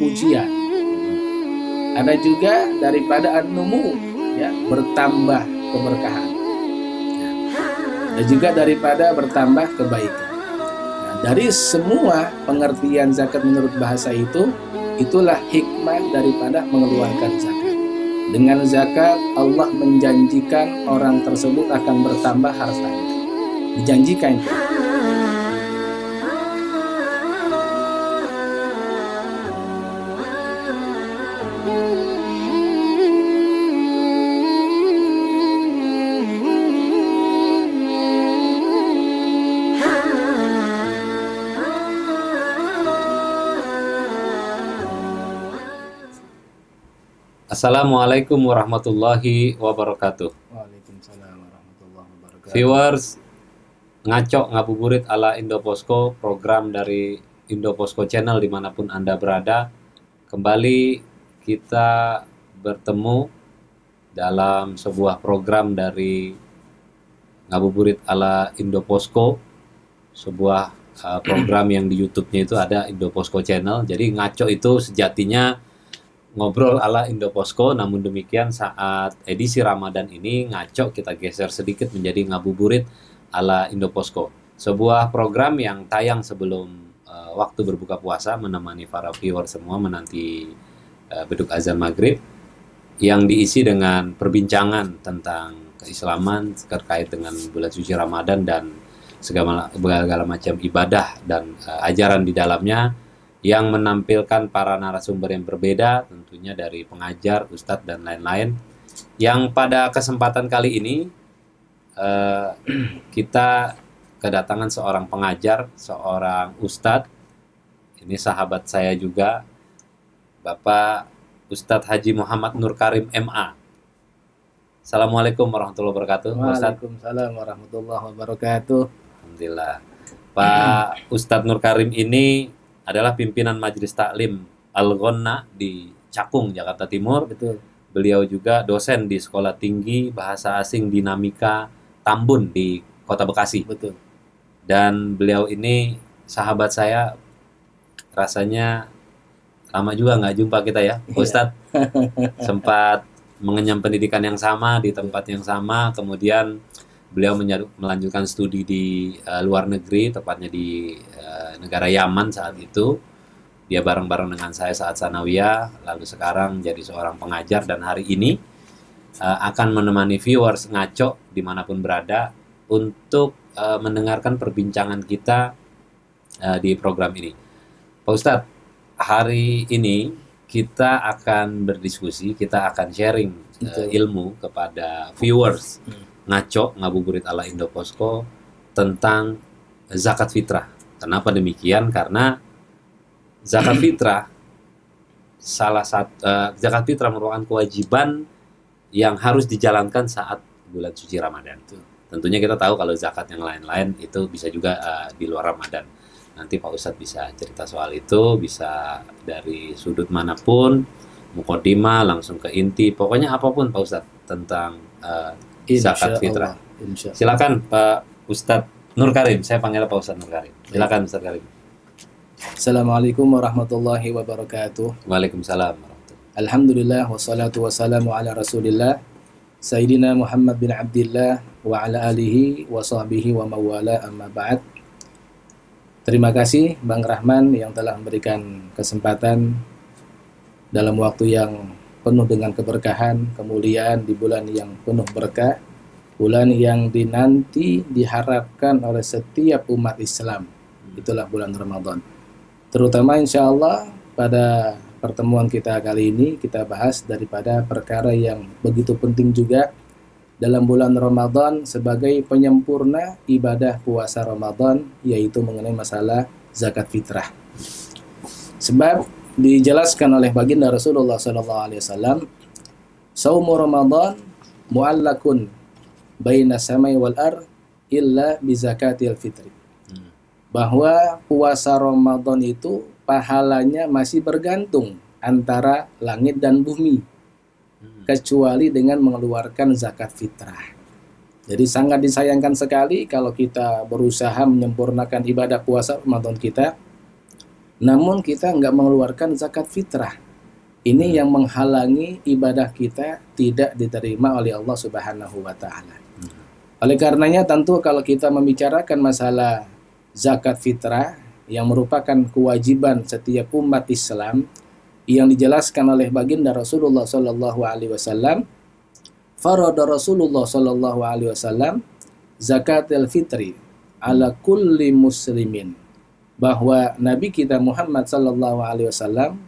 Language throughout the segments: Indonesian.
ujian. Ada juga daripada an-numu, ya, bertambah keberkahan. Ya. Ada juga daripada bertambah kebaikan. Nah, dari semua pengertian zakat menurut bahasa itu, itulah hikmah daripada mengeluarkan zakat. Dengan zakat, Allah menjanjikan orang tersebut akan bertambah hartanya. Dijanjikan itu. Assalamualaikum warahmatullahi wabarakatuh. Waalaikumsalam warahmatullahi wabarakatuh. Viewers, ngaco ngabuburit ala Indoposko, program dari Indoposko Channel dimanapun Anda berada. Kembali kita bertemu dalam sebuah program dari ngabuburit ala Indoposko, sebuah program yang di YouTube-nya itu ada Indoposko Channel. Jadi ngaco itu sejatinya ngobrol ala Indoposko, namun demikian saat edisi Ramadan ini ngaco kita geser sedikit menjadi ngabuburit ala Indoposko. Sebuah program yang tayang sebelum waktu berbuka puasa, menemani para viewer semua menanti beduk azan maghrib, yang diisi dengan perbincangan tentang keislaman terkait dengan bulan suci Ramadan dan segala macam ibadah dan ajaran di dalamnya, yang menampilkan para narasumber yang berbeda, tentunya dari pengajar, ustadz, dan lain-lain. Yang pada kesempatan kali ini kita kedatangan seorang pengajar, seorang ustadz. Ini sahabat saya juga, Bapak Ustadz Haji Muhammad Nur Karim MA. Assalamualaikum warahmatullahi wabarakatuh. Waalaikumsalam warahmatullahi wabarakatuh. Alhamdulillah. Pak Ustadz Nur Karim ini adalah pimpinan Majelis Taklim Al-Ghonna di Cakung, Jakarta Timur. Betul. Beliau juga dosen di Sekolah Tinggi Bahasa Asing Dinamika Tambun di Kota Bekasi. Betul. Dan beliau ini sahabat saya, rasanya lama juga nggak jumpa kita ya, Ustadz. Sempat mengenyam pendidikan yang sama, di tempat yang sama, kemudian beliau melanjutkan studi di luar negeri, tepatnya di negara Yaman saat itu. Dia bareng-bareng dengan saya saat sanawiyah, lalu sekarang jadi seorang pengajar, dan hari ini akan menemani viewers ngaco dimanapun berada untuk mendengarkan perbincangan kita di program ini. Pak Ustadz, hari ini kita akan berdiskusi, kita akan sharing ilmu kepada viewers ngaco ngabuburit ala Indoposko tentang zakat fitrah. Kenapa demikian? Karena zakat fitrah zakat fitrah merupakan kewajiban yang harus dijalankan saat bulan suci Ramadan. Tentunya kita tahu kalau zakat yang lain-lain itu bisa juga di luar Ramadan. Nanti Pak Ustadz bisa cerita soal itu, bisa dari sudut manapun, mukodimah langsung ke inti, pokoknya apapun Pak Ustadz tentang zakat fitrah. Silakan Pak Ustadz Nur Karim, saya panggil Pak Ustadz Nur Karim. Silakan Ustadz Karim. Assalamualaikum warahmatullahi wabarakatuh. Waalaikumsalam. Alhamdulillah wassalatu wassalamu ala Rasulillah Sayyidina Muhammad bin Abdillah wa ala alihi wa sahbihi wa mawala, amma ba'd. Terima kasih Bang Rahman yang telah memberikan kesempatan dalam waktu yang penuh dengan keberkahan, kemuliaan di bulan yang penuh berkah, bulan yang dinanti diharapkan oleh setiap umat Islam. Itulah bulan Ramadan. Terutama insya Allah pada pertemuan kita kali ini kita bahas daripada perkara yang begitu penting juga dalam bulan Ramadan sebagai penyempurna ibadah puasa Ramadan, yaitu mengenai masalah zakat fitrah. Sebab dijelaskan oleh baginda Rasulullah SAW, saumu Ramadan mu'allakun baina samai wal ar illa bi zakatil fitri. Bahwa puasa Ramadan itu pahalanya masih bergantung antara langit dan bumi, kecuali dengan mengeluarkan zakat fitrah. Jadi sangat disayangkan sekali kalau kita berusaha menyempurnakan ibadah puasa Ramadan kita, namun kita nggak mengeluarkan zakat fitrah. Ini yang menghalangi ibadah kita tidak diterima oleh Allah Subhanahu wa Ta'ala. Oleh karenanya, tentu kalau kita membicarakan masalah zakat fitrah yang merupakan kewajiban setiap umat Islam yang dijelaskan oleh baginda Rasulullah Sallallahu Alaihi Wasallam, farada Rasulullah Sallallahu Alaihi Wasallam zakat al-fitri ala kulli muslimin, bahwa Nabi kita Muhammad Sallallahu Alaihi Wasallam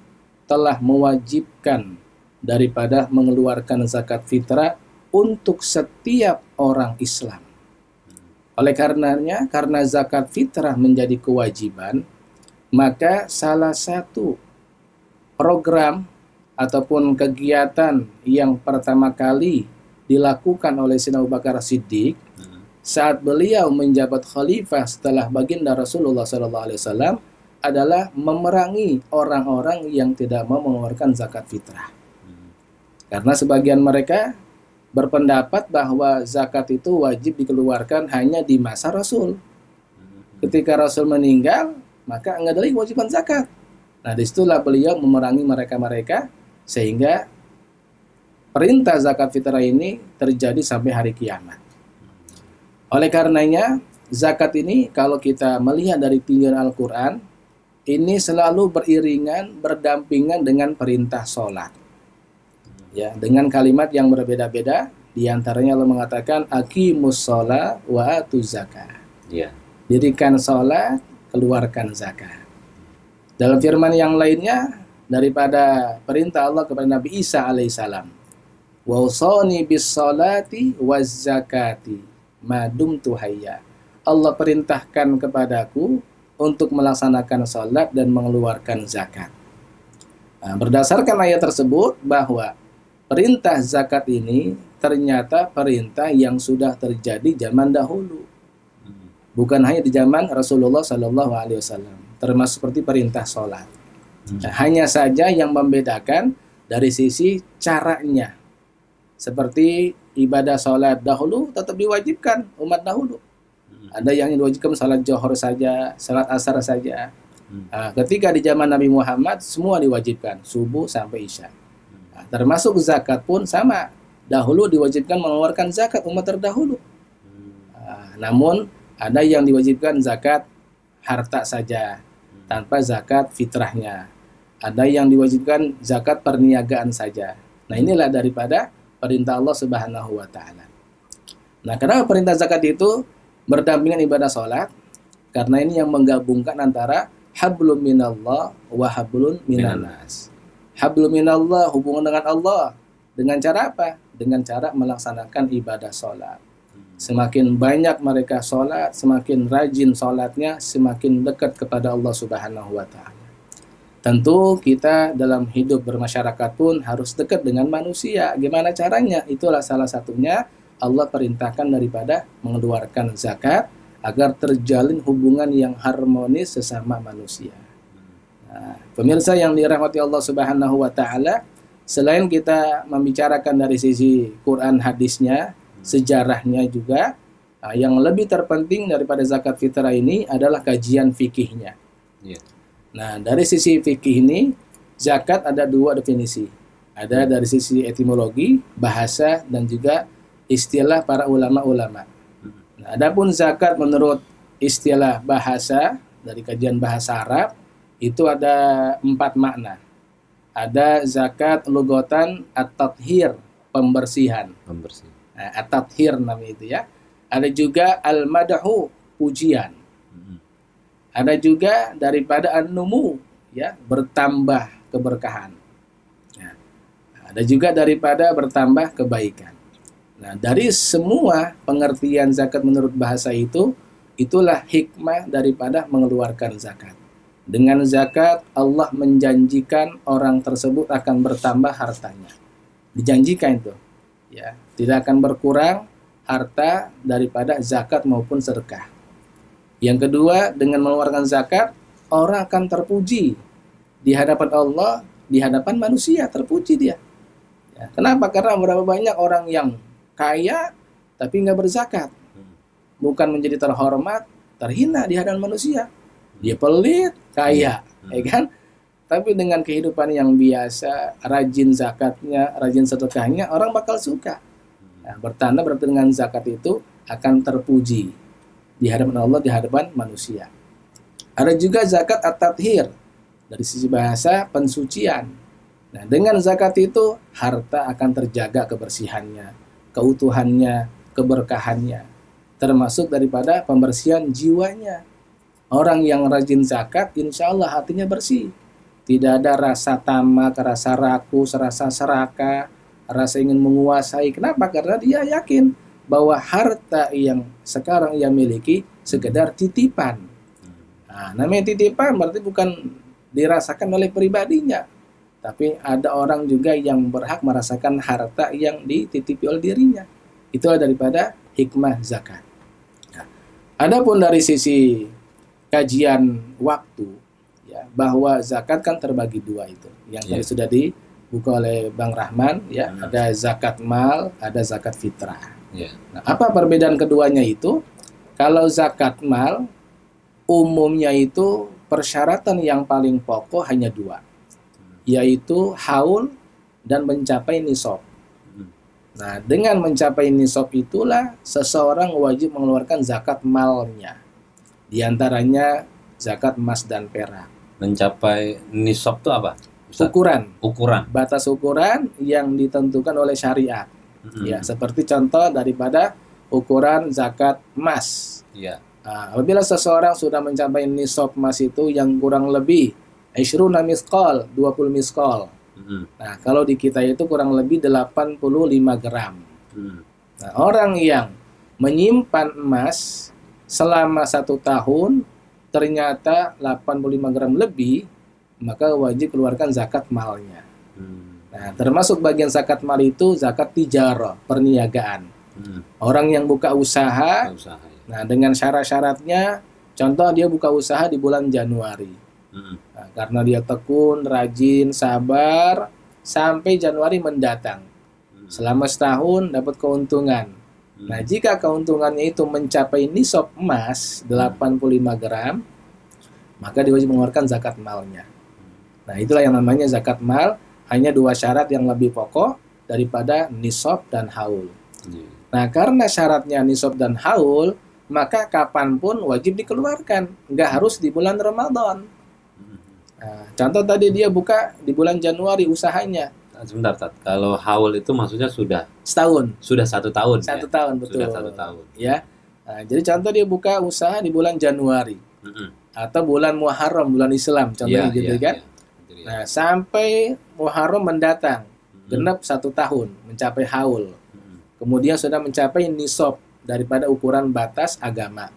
telah mewajibkan daripada mengeluarkan zakat fitrah untuk setiap orang Islam. Oleh karenanya, karena zakat fitrah menjadi kewajiban, maka salah satu program ataupun kegiatan yang pertama kali dilakukan oleh Sayyidina Abu Bakar Siddiq saat beliau menjabat khalifah setelah baginda Rasulullah SAW adalah memerangi orang-orang yang tidak mau mengeluarkan zakat fitrah. Karena sebagian mereka berpendapat bahwa zakat itu wajib dikeluarkan hanya di masa Rasul. Ketika Rasul meninggal, maka nggak ada lagi kewajiban zakat. Nah, disitulah beliau memerangi mereka-mereka sehingga perintah zakat fitrah ini terjadi sampai hari kiamat. Oleh karenanya, zakat ini kalau kita melihat dari tinjauan Al-Quran, ini selalu beriringan, berdampingan dengan perintah sholat. Ya, dengan kalimat yang berbeda-beda, diantaranya Allah mengatakan aqimus sholat wa atuz zakat. Ya. Dirikan sholat, keluarkan zakat. Dalam firman yang lainnya daripada perintah Allah kepada Nabi Isa alaihissalam, wa usani bis sholati waz zakati madumtu hayya. Allah perintahkan kepadaku untuk melaksanakan sholat dan mengeluarkan zakat. Nah, berdasarkan ayat tersebut bahwa perintah zakat ini ternyata perintah yang sudah terjadi zaman dahulu, bukan hanya di zaman Rasulullah Sallallahu Alaihi Wasallam, termasuk seperti perintah sholat. Nah, hanya saja yang membedakan dari sisi caranya. Seperti ibadah sholat dahulu tetap diwajibkan umat dahulu. Ada yang diwajibkan salat Johor saja, salat Asar saja. Nah, ketika di zaman Nabi Muhammad semua diwajibkan subuh sampai isya. Nah, termasuk zakat pun sama. Dahulu diwajibkan mengeluarkan zakat umat terdahulu. Nah, namun ada yang diwajibkan zakat harta saja tanpa zakat fitrahnya. Ada yang diwajibkan zakat perniagaan saja. Nah, inilah daripada perintah Allah Subhanahu wa Ta'ala. Nah, kenapa perintah zakat itu berdampingan ibadah sholat? Karena ini yang menggabungkan antara hablum minallah wa hablun minanas. Hablum minallah, hubungan dengan Allah. Dengan cara apa? Dengan cara melaksanakan ibadah sholat. Semakin banyak mereka sholat, semakin rajin sholatnya, semakin dekat kepada Allah Subhanahu wa Ta'ala. Tentu kita dalam hidup bermasyarakat pun harus dekat dengan manusia. Gimana caranya? Itulah salah satunya Allah perintahkan daripada mengeluarkan zakat agar terjalin hubungan yang harmonis sesama manusia. Nah, pemirsa yang dirahmati Allah Subhanahu wa Ta'ala, selain kita membicarakan dari sisi Quran hadisnya, sejarahnya juga, yang lebih terpenting daripada zakat fitrah ini adalah kajian fikihnya. Yeah. Nah, dari sisi fikih ini, zakat ada dua definisi. Ada dari sisi etimologi, bahasa, dan juga istilah para ulama-ulama. Nah, adapun zakat menurut istilah bahasa dari kajian bahasa Arab itu ada 4 makna. Ada zakat lugatan at-tathhir, pembersihan. Nah, at-tathhir namanya itu ya. Ada juga al-madahu, pujian. Ada juga daripada an-numu, ya, bertambah keberkahan. Nah, ada juga daripada bertambah kebaikan. Nah, dari semua pengertian zakat menurut bahasa itu, itulah hikmah daripada mengeluarkan zakat. Dengan zakat, Allah menjanjikan orang tersebut akan bertambah hartanya. Dijanjikan itu. Ya, tidak akan berkurang harta daripada zakat maupun sedekah. Yang kedua, dengan mengeluarkan zakat, orang akan terpuji di hadapan Allah, di hadapan manusia, terpuji dia. Ya, kenapa? Karena berapa banyak orang yang kaya tapi nggak berzakat, bukan menjadi terhormat, terhina di hadapan manusia. Dia pelit, kaya, ya kan? Tapi dengan kehidupan yang biasa, rajin zakatnya, rajin sedekahnya, orang bakal suka. Nah, bertanda berarti dengan zakat itu akan terpuji di hadapan Allah, di hadapan manusia. Ada juga zakat at-tathhir, dari sisi bahasa pensucian. Nah, dengan zakat itu harta akan terjaga kebersihannya, keutuhannya, keberkahannya, termasuk daripada pembersihan jiwanya. Orang yang rajin zakat, insya Allah hatinya bersih. Tidak ada rasa tamak, rasa rakus, rasa serakah, rasa ingin menguasai. Kenapa? Karena dia yakin bahwa harta yang sekarang ia miliki sekedar titipan. Nah, namanya titipan berarti bukan dirasakan oleh pribadinya, tapi ada orang juga yang berhak merasakan harta yang dititipi oleh dirinya. Itulah daripada hikmah zakat. Nah, adapun dari sisi kajian waktu, ya, bahwa zakat kan terbagi dua itu. Yang tadi sudah dibuka oleh Bang Rahman, ya, ada zakat mal, ada zakat fitrah. Nah, apa perbedaan keduanya itu? Kalau zakat mal, umumnya itu persyaratan yang paling pokok hanya dua, yaitu haul dan mencapai nisab. Nah, dengan mencapai nisab itulah seseorang wajib mengeluarkan zakat malnya. Di antaranya zakat emas dan perak. Mencapai nisab itu apa? Ukuran. Batas ukuran yang ditentukan oleh syariat. Ya, seperti contoh daripada ukuran zakat emas. Iya. Nah, apabila seseorang sudah mencapai nisab emas itu yang kurang lebih 20 misqal, 20 misqal. Nah, kalau di kita itu kurang lebih 85 gram. Nah, orang yang menyimpan emas selama 1 tahun ternyata 85 gram lebih, maka wajib keluarkan zakat malnya. Nah, termasuk bagian zakat mal itu zakat tijarah, perniagaan. Orang yang buka usaha, nah dengan syarat-syaratnya, contoh dia buka usaha di bulan Januari. Nah, karena dia tekun, rajin, sabar, sampai Januari mendatang. Selama setahun dapat keuntungan. Nah, jika keuntungannya itu mencapai nisab emas 85 gram, maka dia wajib mengeluarkan zakat malnya. Nah, itulah yang namanya zakat mal, hanya 2 syarat yang lebih pokok daripada nisab dan haul. Nah, karena syaratnya nisab dan haul, maka kapanpun wajib dikeluarkan, nggak harus di bulan Ramadan. Nah, contoh tadi dia buka di bulan Januari usahanya. Sebentar, Tat. Kalau haul itu maksudnya sudah setahun. Sudah 1 tahun. 1 tahun, betul. Sudah 1 tahun. Ya. Nah, jadi contoh dia buka usaha di bulan Januari atau bulan Muharram, bulan Islam, contohnya gitu kan. Nah, sampai Muharram mendatang, genap 1 tahun mencapai haul. Kemudian sudah mencapai nisab daripada ukuran batas agama.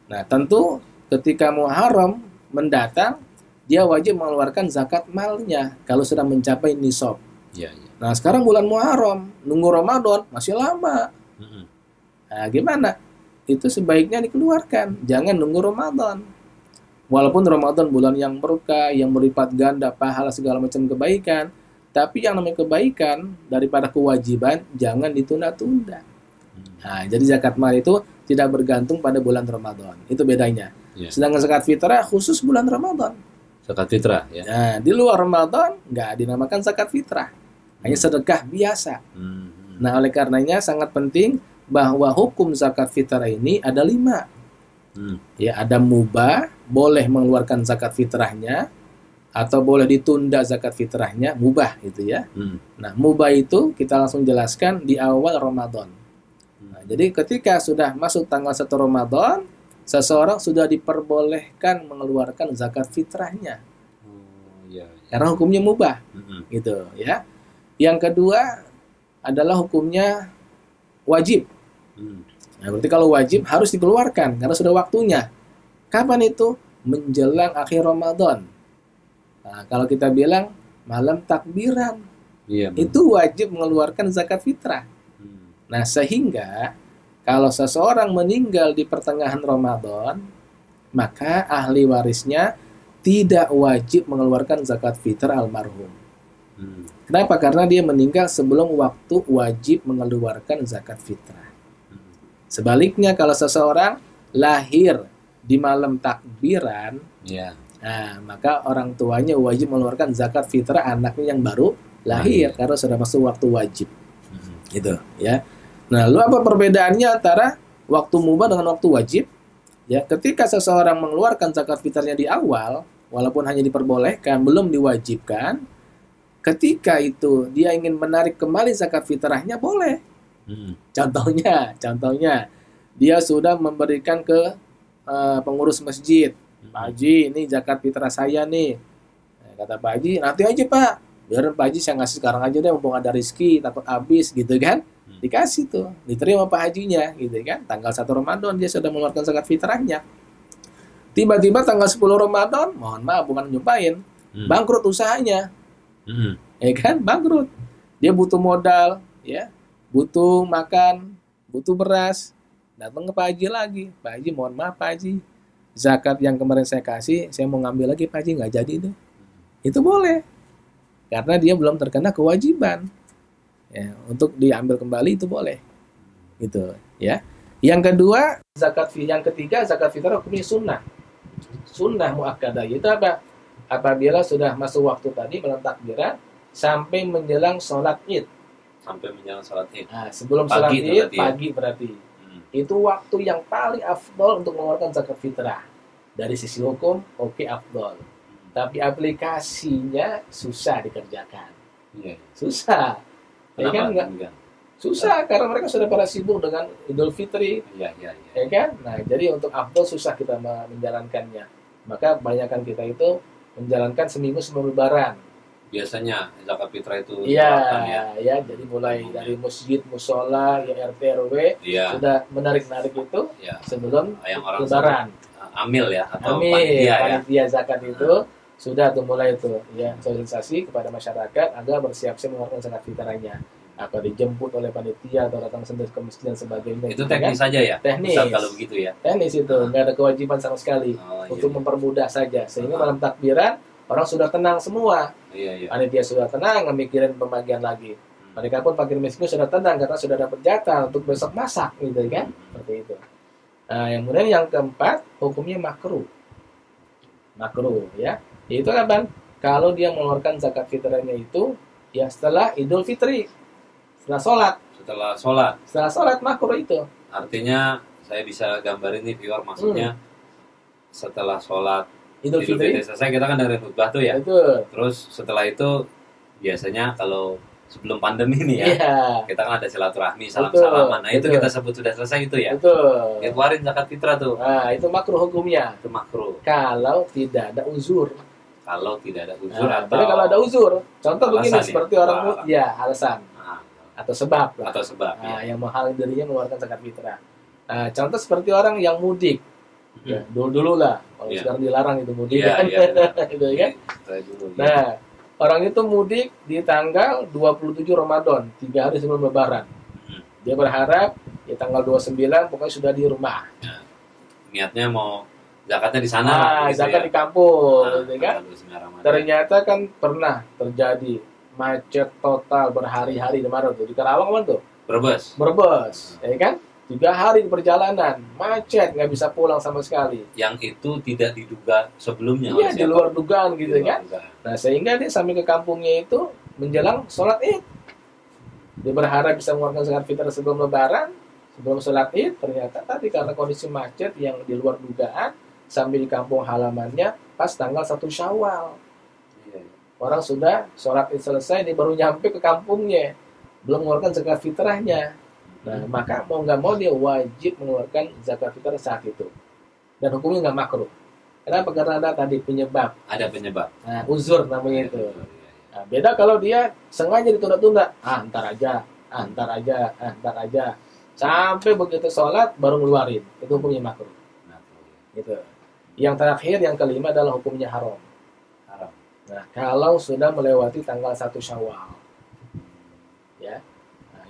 Nah, tentu ketika Muharram mendatang, dia wajib mengeluarkan zakat malnya kalau sudah mencapai nisab. Nah, sekarang bulan Muharram, nunggu Ramadan masih lama. Nah, gimana? Itu sebaiknya dikeluarkan, jangan nunggu Ramadan. Walaupun Ramadan bulan yang berkah, yang berlipat ganda pahala segala macam kebaikan, tapi yang namanya kebaikan daripada kewajiban jangan ditunda-tunda. Nah, jadi zakat mal itu tidak bergantung pada bulan Ramadan. Itu bedanya. Sedangkan zakat fitrah khusus bulan Ramadan. Zakat fitrah, ya. Nah, di luar Ramadan nggak dinamakan zakat fitrah, hanya sedekah biasa. Nah, oleh karenanya sangat penting bahwa hukum zakat fitrah ini ada 5. Ya, ada mubah, boleh mengeluarkan zakat fitrahnya, atau boleh ditunda zakat fitrahnya, mubah itu ya. Nah, mubah itu kita langsung jelaskan di awal Ramadan. Nah, jadi ketika sudah masuk tanggal 1 Ramadan, seseorang sudah diperbolehkan mengeluarkan zakat fitrahnya. Karena hukumnya mubah. Gitu ya. Yang kedua adalah hukumnya wajib. Nah, berarti kalau wajib harus dikeluarkan karena sudah waktunya. Kapan itu? Menjelang akhir Ramadan. Nah, kalau kita bilang malam takbiran, itu wajib mengeluarkan zakat fitrah. Nah, sehingga kalau seseorang meninggal di pertengahan Ramadan, maka ahli warisnya tidak wajib mengeluarkan zakat fitrah almarhum. Kenapa? Karena dia meninggal sebelum waktu wajib mengeluarkan zakat fitrah. Sebaliknya, kalau seseorang lahir di malam takbiran, Nah, maka orang tuanya wajib mengeluarkan zakat fitrah anaknya yang baru lahir karena sudah masuk waktu wajib. Gitu, ya. Nah, lalu apa perbedaannya antara waktu mubah dengan waktu wajib? Ya, ketika seseorang mengeluarkan zakat fitrahnya di awal, walaupun hanya diperbolehkan, belum diwajibkan, ketika itu dia ingin menarik kembali zakat fitrahnya boleh. Contohnya, dia sudah memberikan ke pengurus masjid, Pak Haji, ini zakat fitrah saya nih. Nah, kata Pak Haji, nanti aja Pak, biar Pak Haji saya ngasih sekarang aja deh, mumpung ada rezeki, takut habis, gitu kan? Dikasih tuh, diterima Pak Hajinya, gitu kan? Tanggal 1 Ramadan dia sudah mengeluarkan zakat fitrahnya. Tiba-tiba tanggal 10 Ramadan, mohon maaf bukan nyumpain, bangkrut usahanya. Ya kan? Bangkrut. Dia butuh modal, ya. Butuh makan, butuh beras. Datang ke Pak Haji lagi. Pak Haji, mohon maaf Pak Haji, zakat yang kemarin saya kasih, saya mau ngambil lagi Pak Haji, nggak jadi itu. Itu boleh. Karena dia belum terkena kewajiban. Ya, untuk diambil kembali itu boleh. Gitu, ya. Yang kedua, yang ketiga zakat fitrah hukumnya sunnah. Sunnah muakkadah itu apa? Apabila sudah masuk waktu tadi malam takbiran sampai menjelang sholat Id. Sampai menjelang sholat Id. Nah, sebelum sholat Id pagi berarti. Itu waktu yang paling afdol untuk mengeluarkan zakat fitrah. Dari sisi hukum, oke, afdol. Tapi aplikasinya susah dikerjakan. Susah. Ya kan? Enggak. Susah karena mereka sudah pada sibuk dengan Idul Fitri. Ya kan? Nah, jadi untuk afdol susah kita menjalankannya. Maka kebanyakan kita itu menjalankan seminggu sebelum Lebaran. Biasanya zakat fitrah itu ya, jadi mulai dari masjid, musola, ya RT RW sudah menarik-narik itu sebelum Lebaran. Amil ya atau panitia zakat itu sudah tuh mulai itu ya sosialisasi kepada masyarakat agar bersiap-siap mengeluarkan zakat fitrahnya. Apa dijemput oleh panitia atau datang sendiri ke masjid dan sebagainya. Itu teknis saja ya? Teknis. Kalau begitu ya? Teknis itu, nggak ada kewajiban sama sekali untuk mempermudah saja. Sehingga malam takbiran orang sudah tenang semua. Panitia sudah tenang, ngemikirin pembagian lagi. Mereka pun fakir miskin sudah tenang karena sudah dapat jatah untuk besok masak, gitu kan? Seperti itu. Nah, yang kemudian yang keempat hukumnya makruh. Makruh, ya. Itu apa? Kalau dia mengeluarkan zakat fitrahnya itu ya setelah Idul Fitri, setelah sholat makruh itu. Artinya saya bisa gambarin nih viewer, maksudnya setelah sholat Idul Fitri selesai kita kan dari khutbah tuh ya. Betul. Terus setelah itu biasanya kalau sebelum pandemi nih kita kan ada silaturahmi, salam-salaman. Nah, itu kita sebut sudah selesai itu ya. Betul. Ya, keluarin zakat fitrah tuh. Nah, itu makruh hukumnya. Itu makruh. Kalau tidak ada uzur. Kalau tidak ada uzur atau kalau ada uzur, contoh begini seperti orang alasan atau sebab lah. Atau sebab. Yang menghalangi dirinya mengeluarkan zakat fitrah. Contoh seperti orang yang mudik. Ya, dulu lah. Kalau sekarang dilarang itu mudik kan. Gitu kan. Nah, orang itu mudik di tanggal 27 Ramadan, 3 hari sebelum Lebaran. Dia berharap di tanggal 29 pokoknya sudah di rumah. Niatnya mau zakatnya di sana. Zakat di kampung, gitu kan. Ternyata kan pernah terjadi macet total berhari-hari di mana tuh? Di Karawang kan tuh? Brebes, ya kan? 3 hari di perjalanan, macet, nggak bisa pulang sama sekali. Yang itu tidak diduga sebelumnya. Iya, di luar dugaan gitu kan. Nah, sehingga dia sampai ke kampungnya itu menjelang sholat Id. Dia berharap bisa mengeluarkan zakat fitrah sebelum Lebaran, sebelum sholat Id. Ternyata tadi karena kondisi macet yang di luar dugaan, sampai di kampung halamannya pas tanggal 1 Syawal. Orang sudah sholat Id selesai, dia baru nyampe ke kampungnya, belum mengeluarkan zakat fitrahnya. Nah, maka mau nggak mau dia wajib mengeluarkan zakat fitrah saat itu. Dan hukumnya nggak makruh. Kenapa? Karena ada tadi penyebab. Ada penyebab. Nah, uzur namanya itu. Nah, beda kalau dia sengaja ditunda-tunda. Ntar aja. Sampai begitu sholat baru ngeluarin. Itu hukumnya makruh. Gitu. Yang terakhir, yang kelima adalah hukumnya haram. Nah, kalau sudah melewati tanggal 1 Syawal. Ya.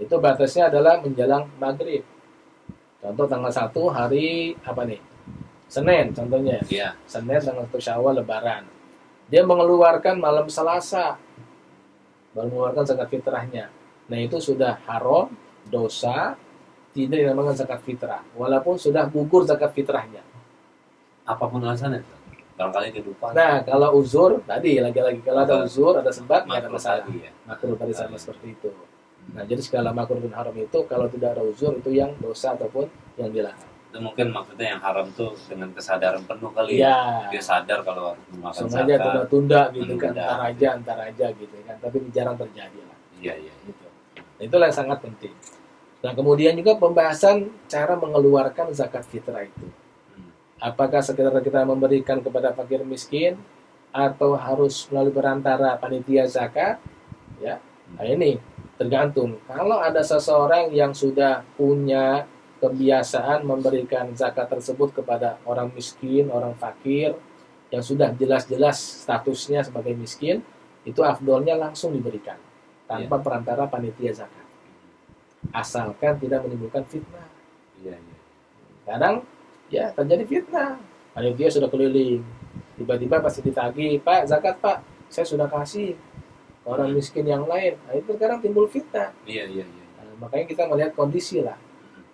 Itu batasnya adalah menjelang maghrib. Contoh tanggal 1 hari apa nih? Senin contohnya. Senin tanggal 1 Syawal Lebaran. Dia mengeluarkan malam Selasa. Baru mengeluarkan zakat fitrahnya. Nah, itu sudah haram, dosa, tidak dinamakan zakat fitrah. Walaupun sudah gugur zakat fitrahnya. Apapun alasannya. barangkali dia lupa. Nah, kalau uzur tadi lagi-lagi kalau ada uzur, ada sebab, nggak ada Makruh masalah. tadi ya. Makruh tadi sama seperti itu. Nah, jadi segala makruh dan haram itu kalau tidak ada uzur itu yang dosa ataupun yang dilarang. Itu mungkin maksudnya yang haram tuh dengan kesadaran penuh kali Ya, Dia sadar kalau harus memakan langsung aja zakat. tunda-tunda gitu kan, Menunda. antar aja gitu kan. Tapi jarang terjadi lah. Iya, iya. Gitu. Nah, itulah yang sangat penting. Nah, kemudian juga pembahasan cara mengeluarkan zakat fitrah itu. Apakah sekedar kita memberikan kepada fakir miskin atau harus melalui perantara panitia zakat? Ya, nah ini tergantung. Kalau ada seseorang yang sudah punya kebiasaan memberikan zakat tersebut kepada orang miskin, orang fakir, yang sudah jelas-jelas statusnya sebagai miskin, itu afdolnya langsung diberikan tanpa perantara panitia zakat. Asalkan tidak menimbulkan fitnah. Iya, iya. Kadang ya terjadi fitnah. Panitia sudah keliling, tiba-tiba pasti ditagih, Pak zakat Pak, saya sudah kasih orang miskin yang lain. Nah, itu sekarang timbul fitnah. Iya, iya, iya. Nah, makanya kita melihat kondisi lah.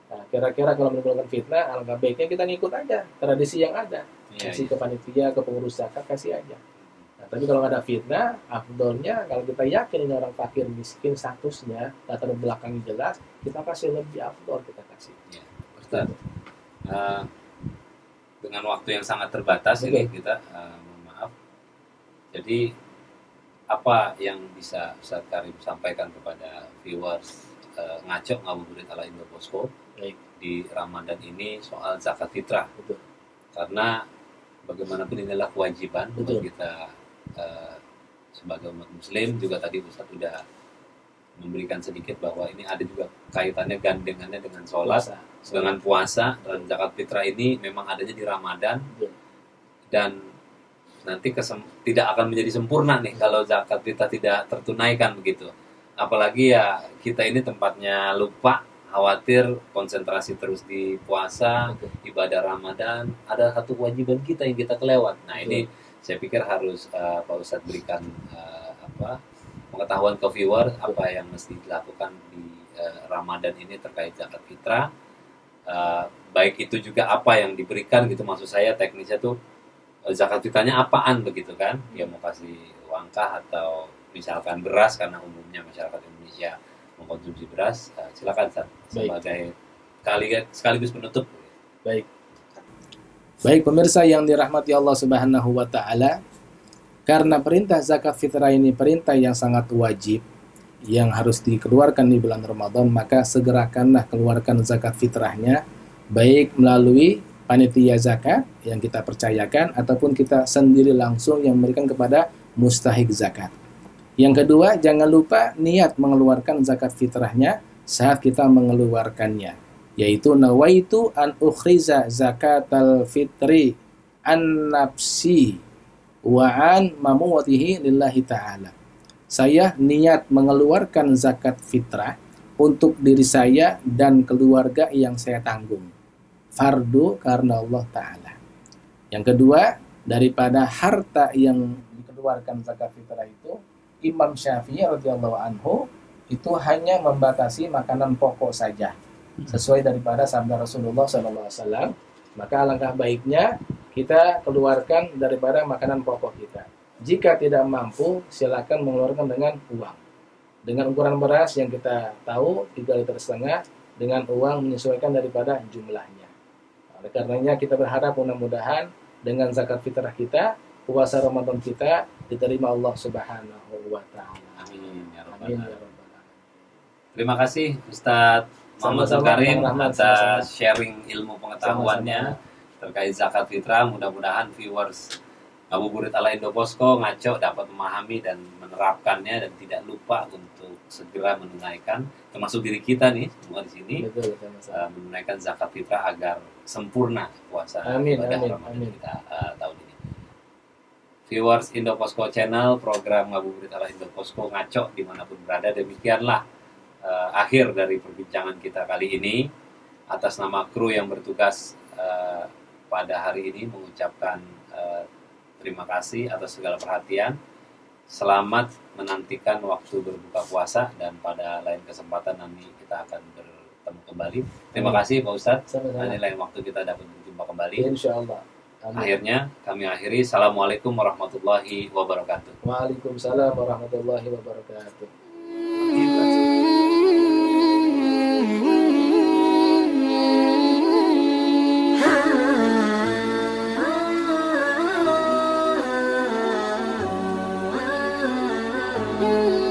Nah, kira-kira kalau menimbulkan fitnah, alangkah baiknya kita ngikut aja tradisi yang ada. Iya, Kasih iya. ke panitia, ke pengurus zakat, kasih aja. Nah, tapi kalau nggak ada fitnah, afdolnya kalau kita yakin ini orang fakir miskin statusnya, latar belakangnya jelas, kita kasih lebih afdol, kita kasih. Iya. Ustaz, dengan waktu yang sangat terbatas Betul. ini kita, mohon maaf. Jadi apa yang bisa Ustaz Karim sampaikan kepada viewers ngaco ngabuburit ala Indoposko Baik. di Ramadan ini soal zakat fitrah? Betul. Karena bagaimanapun inilah kewajiban Betul. buat kita sebagai umat muslim. Juga tadi Ustaz sudah memberikan sedikit bahwa ini ada juga kaitannya gandengannya dengan sholat, Puasa. dengan puasa, dan zakat fitrah ini memang adanya di Ramadan. Betul. Dan nanti tidak akan menjadi sempurna nih kalau zakat fitrah tidak tertunaikan begitu. Apalagi ya kita ini tempatnya lupa, khawatir, konsentrasi terus di puasa, Betul. ibadah Ramadan, ada satu kewajiban kita yang kita kelewat. Nah, ini saya pikir harus Pak Ustadz berikan pengetahuan ke viewer apa yang mesti dilakukan di Ramadan ini terkait zakat fitrah. Baik itu juga apa yang diberikan gitu, maksud saya teknisnya tuh zakat fitrahnya apaan begitu kan? Dia mau kasih uangkah atau misalkan beras, karena umumnya masyarakat Indonesia mengkonsumsi beras. Silakan Ustaz, sebagai sekaligus penutup. Baik. Baik pemirsa yang dirahmati Allah Subhanahu wa taala, karena perintah zakat fitrah ini perintah yang sangat wajib yang harus dikeluarkan di bulan Ramadan, maka segerakanlah keluarkan zakat fitrahnya, baik melalui panitia zakat yang kita percayakan ataupun kita sendiri langsung yang memberikan kepada mustahik zakat. Yang kedua, jangan lupa niat mengeluarkan zakat fitrahnya saat kita mengeluarkannya, yaitu nawaitu an ukhriza zakatal fitri an nafsi wa an mamuwatihi lillahi ta'ala. Saya niat mengeluarkan zakat fitrah untuk diri saya dan keluarga yang saya tanggung. Fardu karena Allah Ta'ala. Yang kedua, daripada harta yang dikeluarkan zakat fitrah itu, Imam Syafi'i radhiyallahu anhu itu hanya membatasi makanan pokok saja, sesuai daripada sabda Rasulullah SAW. Maka alangkah baiknya kita keluarkan daripada makanan pokok kita. Jika tidak mampu, silakan mengeluarkan dengan uang. Dengan ukuran beras yang kita tahu 3,5 liter, dengan uang menyesuaikan daripada jumlahnya. Oleh karenanya kita berharap mudah-mudahan dengan zakat fitrah kita, puasa Ramadan kita diterima Allah Subhanahu wa taala. Amin ya rabbal Amin ya alamin. rabbal alamin. Terima kasih Ustadz Muhammad Sama-sama, Karim Bang Rahman, atas sama-sama. sharing ilmu pengetahuannya terkait zakat fitrah. Mudah-mudahan viewers Ngabuburit ala Indoposko ngaco dapat memahami dan menerapkannya dan tidak lupa untuk segera menunaikan, termasuk diri kita nih semua di sini. Betul, sama-sama. Menunaikan zakat fitrah agar sempurna puasa Amin, ibadah amin, Ramadan amin. kita tahun ini. Viewers Indoposko Channel, program Ngabuburit ala Indoposko ngaco dimanapun berada, demikianlah akhir dari perbincangan kita kali ini. Atas nama kru yang bertugas pada hari ini mengucapkan terima kasih atas segala perhatian. Selamat menantikan waktu berbuka puasa, dan pada lain kesempatan nanti kita akan bertemu kembali. Terima kasih Pak Ustadz. Sama-sama. Nanti lain waktu kita dapat berjumpa kembali. Insya Allah. Amin. Akhirnya kami akhiri. Assalamualaikum warahmatullahi wabarakatuh. Waalaikumsalam warahmatullahi wabarakatuh. Ah